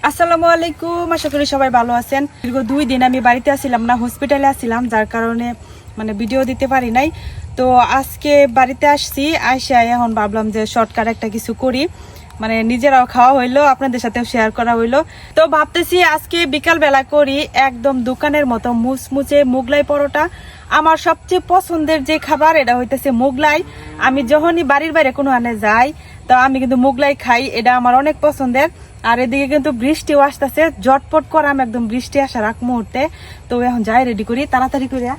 আসসালামু আলাইকুম, আশা করি সবাই ভালো আছেন। দীর্ঘ 2 দিন আমি বাড়িতে আসছিলাম না, হসপিটালে আসছিলাম, যার কারণে ভিডিও দিতে পারি নাই। তো আজকে বাড়িতে আসছি, আইসা এখন ভাবলাম যে শর্টকাট একটা কিছু করি, নিজেরাও খাওয়া হইলো, আপনাদের সাথেও শেয়ার করা হইলো। তো ভাবতেছি আজকে বিকাল বেলা করি একদম দোকানের মতো মুচমুচে মোগলাই পরোটা। আমার সবচেয়ে পছন্দের যে খাবার এটা হইতেছে মোগলাই। আমি যখনই বাড়ির বাইরে কোনো আনে যাই তো আমি কিন্তু মোগলাই খাই, এটা আমার অনেক পছন্দের। আর এদিকে কিন্তু বৃষ্টিও আসতেছে, ঝটপট করাম একদম বৃষ্টি আসার আগ মুহূর্তে। তো এখন যাই রেডি করি তাড়াতাড়ি করিয়া।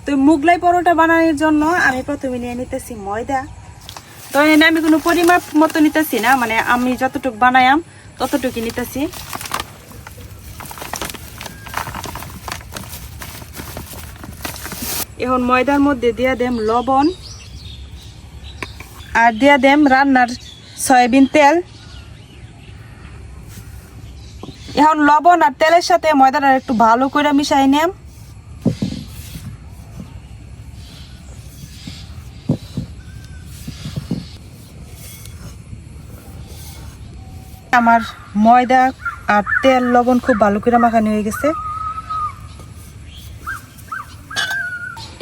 তো মোগলাই পরোটা বানানোর জন্য আমি প্রথমে নিয়ে নিতেছি ময়দা। তো এনে আমি কোনো পরিমাপ মতো নিতেছি না, আমি যতটুকু বানায়াম ততটুকু নিতেছি। এখন ময়দার মধ্যে দিয়ে দেম লবণ আর দিয়ে দেম রান্নার সয়াবিন তেল। এখন লবণ আর তেলের সাথে ময়দাটা একটু ভালো করে মিশাই নিলাম। আমার ময়দা আর তেল লবণ খুব ভালো করে মাখানো হয়ে গেছে।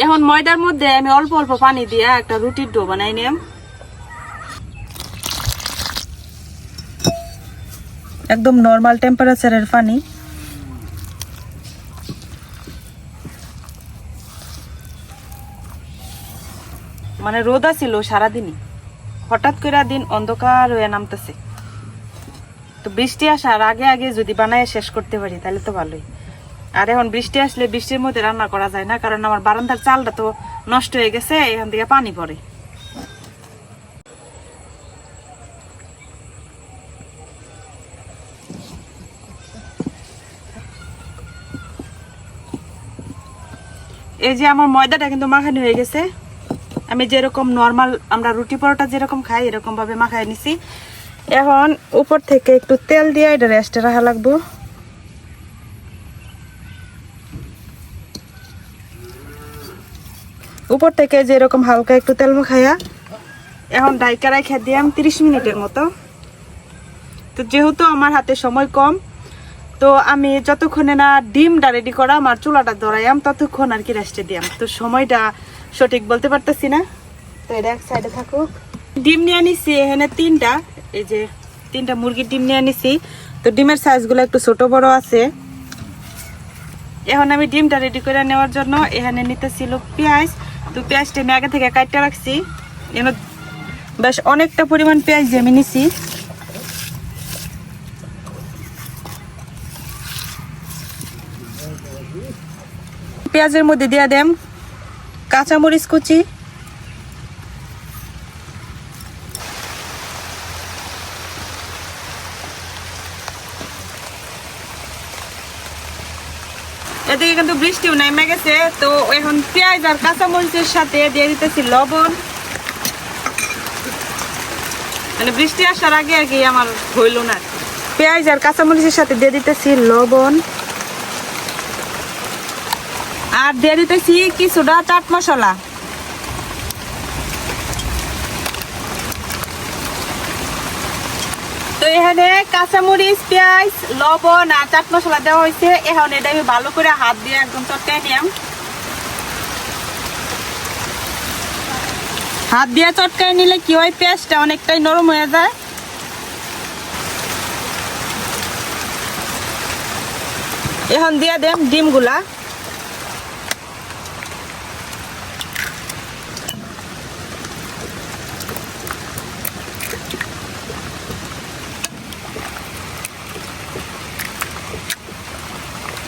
এখন ময়দার মধ্যে আমি অল্প অল্প পানি দিয়ে একটা রুটির ডো বানাই নিলাম। একদম নরমাল টেম্পারেচারের পানি। রোদ ছিল সারাদিনই, হঠাৎ করে দিন অন্ধকার হয়ে নামতেছে। তো বৃষ্টি আসার আগে আগে যদি বানায় শেষ করতে পারি তাহলে তো ভালোই। আর এখন বৃষ্টি আসলে বৃষ্টির মধ্যে রান্না করা যায় না, কারণ আমার বারান্দার চালটা তো নষ্ট হয়ে গেছে, এখান থেকে পানি পড়ে। এই যে আমার ময়দাটা কিন্তু মাখানো হয়ে গেছে। আমি যেরকম নর্মাল আমরা রুটি পরোটা যেরকম খাই এরকম ভাবে মাখাই নিছি। এখন উপর থেকে একটু তেল দিয়ে এটা রেস্টে রাখা লাগবো। উপর থেকে যেরকম হালকা একটু তেল মাখাইয়া এখন ডাইকা রাখা দিলাম 30 মিনিটের মতো। তো যেহেতু আমার হাতে সময় কম, তো আমি যতক্ষণে না ডিমটা রেডি করাম আর চুলাটা ধরাইয়াম ততক্ষণ আর কি রেস্টে দিয়াম। তো সময়টা সঠিক বলতে পারতেছি না, তো এটা এক সাইডে থাকুক। ডিম নিয়ে নিছি এখানে 3টা, এই যে 3টা মুরগির ডিম নিয়ে নিছি। তো ডিমের সাইজগুলো একটু ছোট বড় আছে। এখন আমি ডিমটা রেডি করে নেওয়ার জন্য এখানে নিতেছিল পেঁয়াজ। তো পেঁয়াজটা আমি আগে থেকে কাটতে রাখছি, এখানে বেশ অনেকটা পরিমাণ পেঁয়াজ দিয়ে আমি নিছি। পেঁয়াজের মধ্যে দিয়ে দেম কাঁচামরিচ কুচি, এদিকে কিন্তু বৃষ্টিও নেমে গেছে। তো এখন পেঁয়াজ আর কাঁচামরিচের সাথে দিয়ে দিতেছি লবণ। বৃষ্টি আসার আগে আগে আমার হইল না। পেঁয়াজ আর কাঁচামরিচের সাথে দিয়ে দিতেছি লবণ আর দিয়ে দিতেছি কিছুটা চাট মশলা। তো এখানে কাঁচামরিচ পেঁয়াজ লবণ আর চাট মশলা দেওয়া হয়েছে। এখন এটা আমি ভালো করে হাত দিয়ে একদম চটকাই নিলাম। হাত দিয়ে চটকাই নিলে কি হয়, পেঁয়াজটা অনেকটাই নরম হয়ে যায়। এখন দিয়ে দেম ডিমগুলা।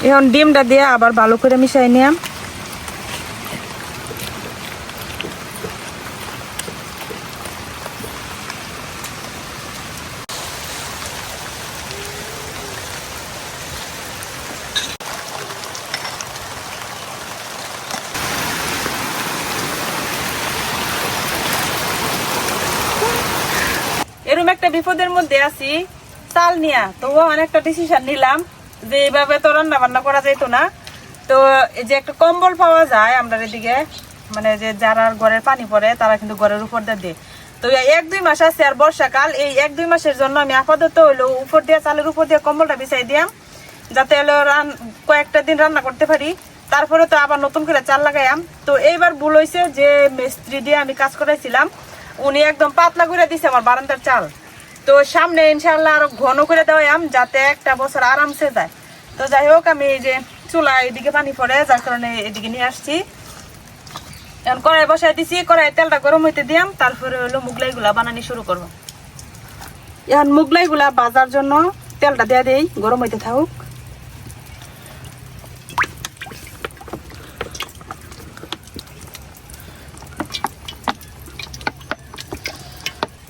এখন ডিমটা দিয়ে আবার ভালো করে মিশাই নিলাম। এরকম একটা বিপদের মধ্যে আছি চাল নিয়া, তো অনেকটা ডিসিশন নিলাম যে এইভাবে তো রান্না বান্না করা যেত না। তো এই যে একটা কম্বল পাওয়া যায় আমরা এদিকে, যে যারা ঘরের পানি পড়ে তারা কিন্তু ঘরের উপর দিয়ে দেয়। তো 1-2 মাস আছে আর বর্ষাকাল, এই 1-2 মাসের জন্য আমি আপাতত হলো উপর দিয়ে চালের উপর দিয়ে কম্বলটা বিছাই দিয়াম, যাতে হলো কয়েকটা দিন রান্না করতে পারি। তারপরে তো আবার নতুন করে চাল লাগাইয়াম। তো এইবার ভুল হয়েছে যে মিস্ত্রি দিয়ে আমি কাজ করাইছিলাম, উনি একদম পাতলা করে দিছে আমার বারান্দার চাল। তো সামনে ইনশাল্লাহ আরো ঘন করে দেওয়াম, যাতে একটা বছর আরামসে যায়। তো যাই হোক, আমি এই যে চুলা এদিকে পানি পড়ে, যার কারণে এদিকে নিয়ে আসছি। এখন কড়াই বসাই দিছি, কড়াই তেলটা গরম হইতে দিয়াম, তারপরে হলো মুগলাই গুলা বানানি শুরু করবো। এখন মুগলাই গুলা ভাজার জন্য তেলটা দেয়া দেই, গরম হইতে থাকুক।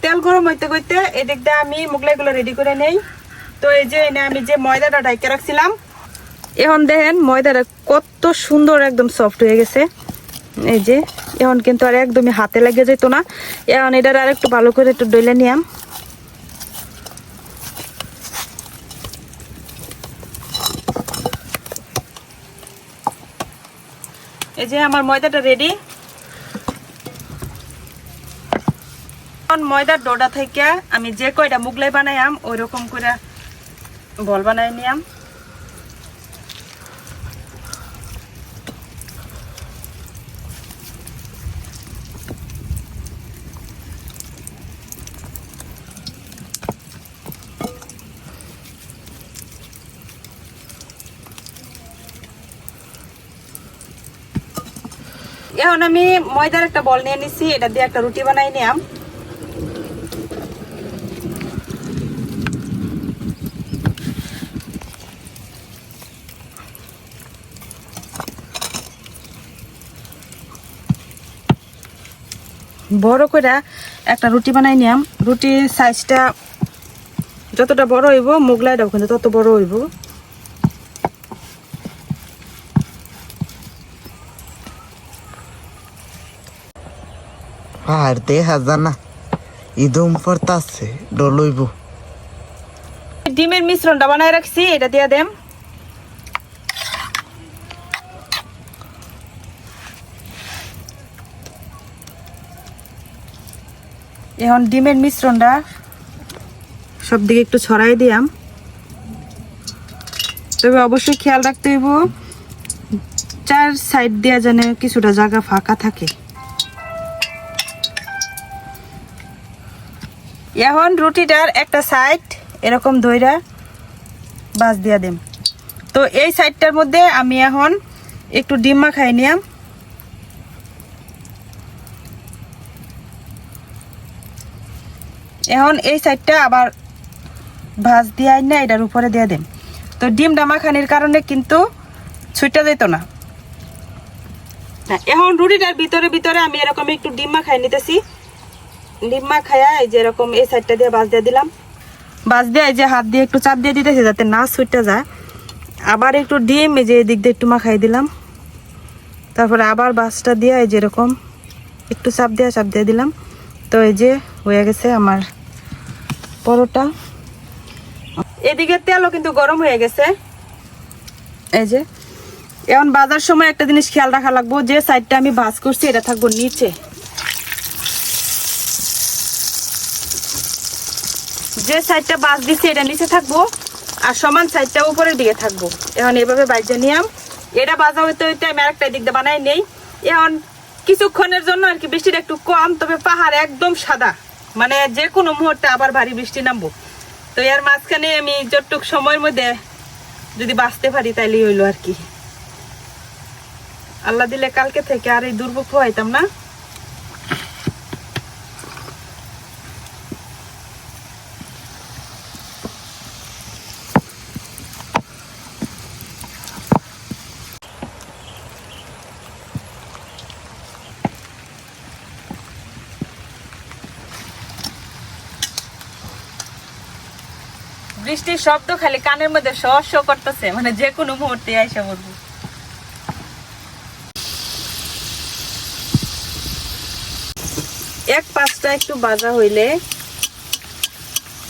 তেল গরম হইতে হইতে এদিক দিয়ে আমি মুগলাই গুলো রেডি করে নেই। তো এই যে আমি যে ময়দাটা ঢাইকে রাখছিলাম, এখন দেখেন ময়দাটা কত সুন্দর একদম সফট হয়ে গেছে। এই যে এখন কিন্তু আর একদমই হাতে লেগে যেত না। এখন এটার আর একটু ভালো করে একটু ডলে নিয়াম। এই যে আমার ময়দাটা রেডি। ময়দার ডোডা থেকে আমি যে কয়টা মুগলাই বানাইয়াম ওই রকম করে বল বানাই নিয়াম। এখন আমি ময়দার একটা বল নিয়ে নিছি, এটা দিয়ে একটা রুটি বানাই নিয়াম। বড় করে একটা রুটি বানাই নিয়াম। রুটির সাইজটা যতটা বড় হইব মুগলাইটাও কিন্তু তত বড় হইব। আর দেখা জানা ইদম পড়তাছে ডলইব। ডিমের মিশ্রণটা বানায় রাখছি, এটা দিয়ে দেম। এখন ডিমের মিশ্রণটা সব দিকে একটু ছড়াই দিয়াম। তবে অবশ্যই খেয়াল রাখতে হইব 4 সাইড দিয়ে যেন কিছুটা জায়গা ফাঁকা থাকে। এখন রুটিটার একটা সাইড এরকম ধইরা বাস দিয়া দেম। তো এই সাইডটার মধ্যে আমি এখন একটু ডিম মাখাই নিয়াম। এখন এই সাইডটা আবার ভাজ দিয়ে না এটার উপরে দিয়ে দেন। তো ডিমটা মাখানির কারণে কিন্তু ছুটে যেত না। এখন রুটিটার ভিতরে ভিতরে আমি এরকম একটু ডিম মাখাই নিতেছি। ডিম মাখাইয়া এই যে এরকম এই সাইডটা দিয়ে ভাজ দিয়ে দিলাম। ভাজ দিয়ে এই যে হাত দিয়ে একটু চাপ দিয়ে দিতেছি যাতে না ছুটে যায়। আবার একটু ডিম এই যে এদিক দিয়ে একটু মাখাই দিলাম। তারপরে আবার ভাজটা দিয়ে এই যে এরকম একটু চাপ দিয়ে দিলাম। তো এই যে হয়ে গেছে আমার পরোটা। এদিকে তেলও কিন্তু গরম হয়ে গেছে। এই যে এখন বাজার সময় একটা জিনিস খেয়াল রাখা লাগবো, যে সাইডটা আমি ভাজ করছি এটা থাকবো নিচে, যে সাইডটা ভাজ দিছি এটা নিচে থাকবো আর সমান সাইডটা উপরের দিকে থাকবো। এখন এভাবে বাইজে নিয়াম। এটা ভাজা হইতে হইতে আমি আরেকটা দিক দিয়ে বানাই নেই। এখন কিছুক্ষণের জন্য আর কি বৃষ্টিটা একটু কম, তবে পাহাড় একদম সাদা, মানে যে কোনো মুহূর্তে আবার ভারী বৃষ্টি নামবো। তো এর মাঝখানে আমি যতটুক সময়ের মধ্যে যদি বাঁচতে পারি তাইলেই হইলো আর কি। আল্লাহ দিলে কালকে থেকে আর এই দুর্ভোগ হইতাম না। বৃষ্টির শব্দ খালি কানের মধ্যে শো করতেছে, মানে যে কোনো মুহূর্তে আইসা পড়বো। এক পাঁচটা একটু ভাজা হইলে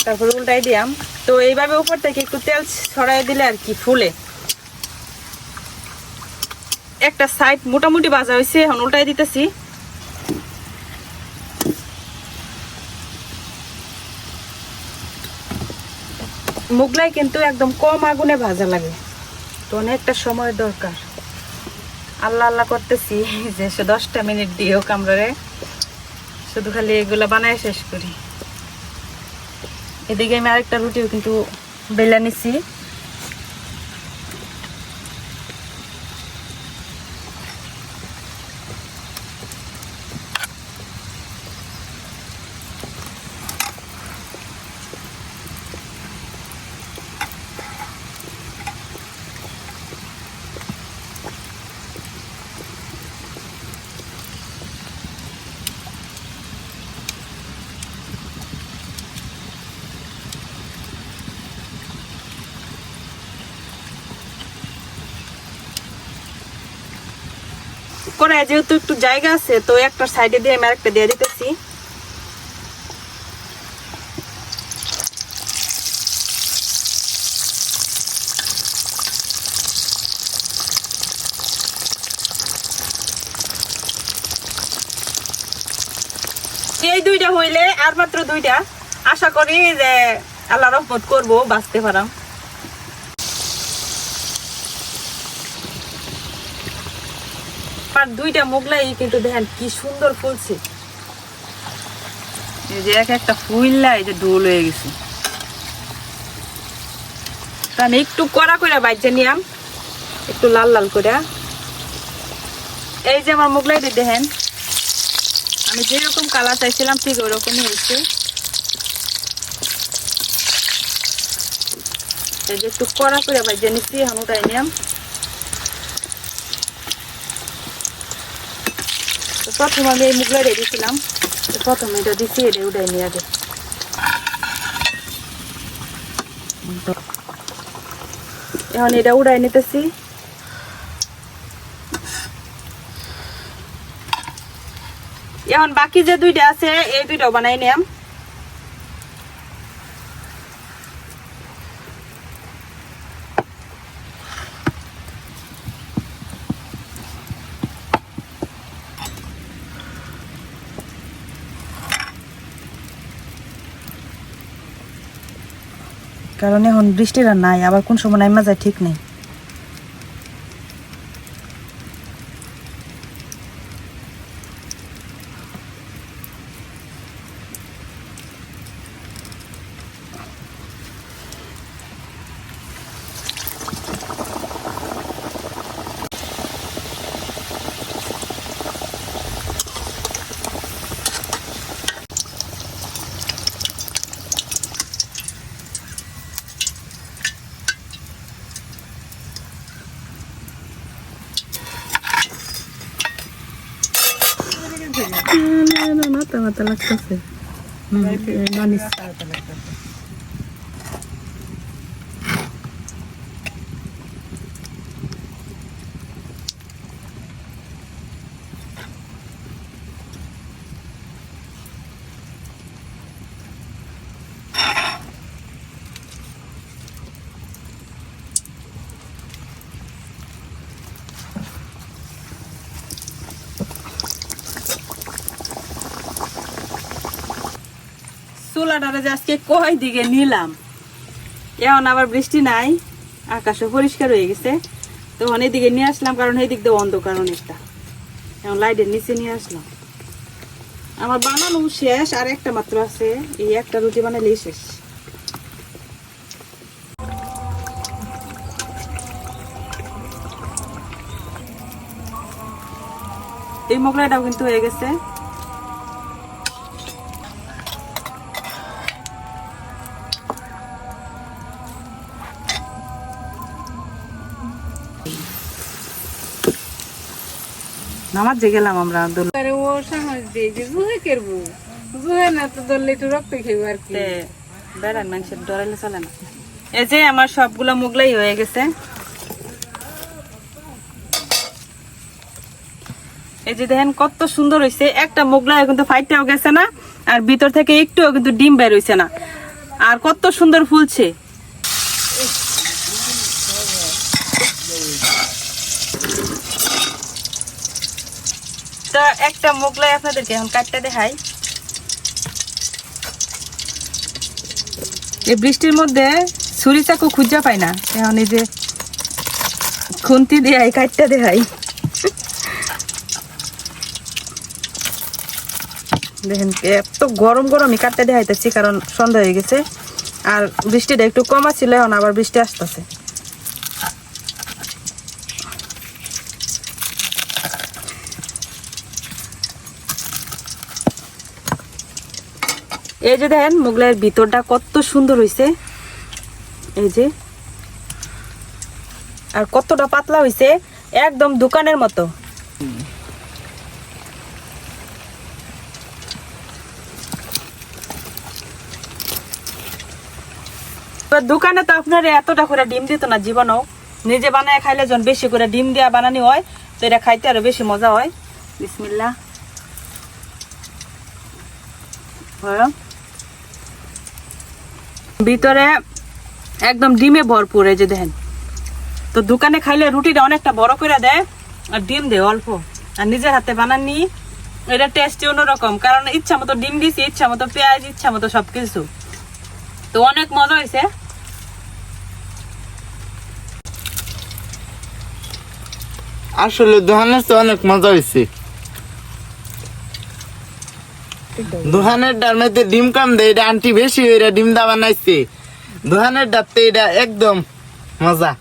তারপর উল্টাই দিয়াম। তো এইভাবে উপর থেকে একটু তেল ছড়াই দিলে আর কি ফুলে। একটা সাইড মোটামুটি ভাজা হয়েছে, এখন উল্টাই দিতেছি। মোগলাই কিন্তু একদম কম আগুনে ভাজা লাগে, তো অনেকটা সময় দরকার। আল্লাহ আল্লাহ করতেছি যে 10টা মিনিট দিও কামড়ারে, শুধু খালি এগুলো বানায় শেষ করি। এদিকে আমি আরেকটা রুটিও কিন্তু বেলা নিছি। কড়াই যেহেতু একটু জায়গা আছে, তো একটা সাইডে দিয়ে আমি আরেকটা দিয়ে দিতেছি। এই দুইটা হইলে আর মাত্র দুইটা, আশা করি যে আল্লাহ রহমত করবো, বাঁচতে পারাম। আর দুইটা মোগলাই কিন্তু দেখেন কি সুন্দর ফুলছে, এই যে এক একটা ফুললা এই যে ডোল হয়ে গেছে। আমি একটু কড়া করে বাইজে নিলাম, একটু লাল লাল করে। এই যে আমার মোগলাইটি দেখেন, আমি যেরকম কালার চাইছিলাম ঠিক ওরকমই হয়েছে। এই যে একটু কড়া করে বাইজে নিচ্ছি, এখন উঠাই নিলাম। প্রথম আমি এই মুগলাই দিয়েছিলাম, প্রথম এটা দিচ্ছি, এটা উঠাই নিয়ে আগে। এখন এটা উড়াই নিতেছি। এখন বাকি যে দুইটা আছে এই দুইটাও বানাই নিলাম। কারণ এখন বৃষ্টির আর নাই, আবার কোন সময় নাইমা যায় ঠিক নেই। মাথা মাথা লাগতেছে। চুলাটারে যে আজকে কয় দিকে নিলাম, এখন আবার বৃষ্টি নাই, আকাশও পরিষ্কার হয়ে গেছে। তো এদিকে নিয়ে আসলাম, কারণ এই দিক দিয়ে অন্ধকার অনেকটা। এখন লাইটের নিচে নিয়ে আসলাম। আমার বানানো শেষ, আর একটা মাত্র আছে, এই একটা রুটি বানালেই শেষ। এই মোগলাইটাও কিন্তু হয়ে গেছে। নামাজ যে গেলাম আমরা বেড়ান মানুষের ডরাইলে চলে না। এই যে আমার সবগুলো মোগলাই হয়ে গেছে। এই যে দেখেন কত সুন্দর হয়েছে, একটা মোগলাই কিন্তু ফাইটটাও গেছে না, আর ভিতর থেকে একটুও কিন্তু ডিম বের হয়েছে না, আর কত সুন্দর ফুলছে। তো একটা মোগলাই আপনাদেরকে এখন কাটতে দেখাই। এই বৃষ্টির মধ্যে ছুরি চাকু খুঁজা পাই না, এখন এই যে খুন্তি দেয় কাটটা দেয়। দেখেন এত গরম গরমই কাটতে দেখাইতেছি, কারণ সন্ধ্যা হয়ে গেছে আর বৃষ্টিটা একটু কম ছিল, এখন আবার বৃষ্টি আসতেছে। এই যে দেখেন মোগলাইয়ের ভিতরটা কত সুন্দর হয়েছে, এই যে, আর কতটা পাতলা হয়েছে, একদম দোকানের মতো। দোকানে তো আপনার এতটা করে ডিম দিত না জীবনও, নিজে বানায় খাইলে যখন বেশি করে ডিম দিয়া বানানি হয় তো এটা খাইতে আরো বেশি মজা হয়। বিসমিল্লাহ। ভিতরে একদম ডিমে ভরপুর, এই যে দেখেন। তো দোকানে খাইলে রুটিটা অনেকটা বড় করে দেয় আর ডিম দেয় অল্প, আর নিজের হাতে বানানি এটা টেস্টি অন্যরকম, কারণ ইচ্ছা মতো ডিম দিছি, ইচ্ছা মতো পেঁয়াজ, ইচ্ছা মতো সবকিছু। তো অনেক মজা হয়েছে। আসলে দোকানের তো অনেক মজা হয়েছে। দোকানের ডার মধ্যে ডিম কম দেয়, এটা আন্টি বেশি ডিম দা বানাইছে। দোকানের ডাতে এটা একদম মজা।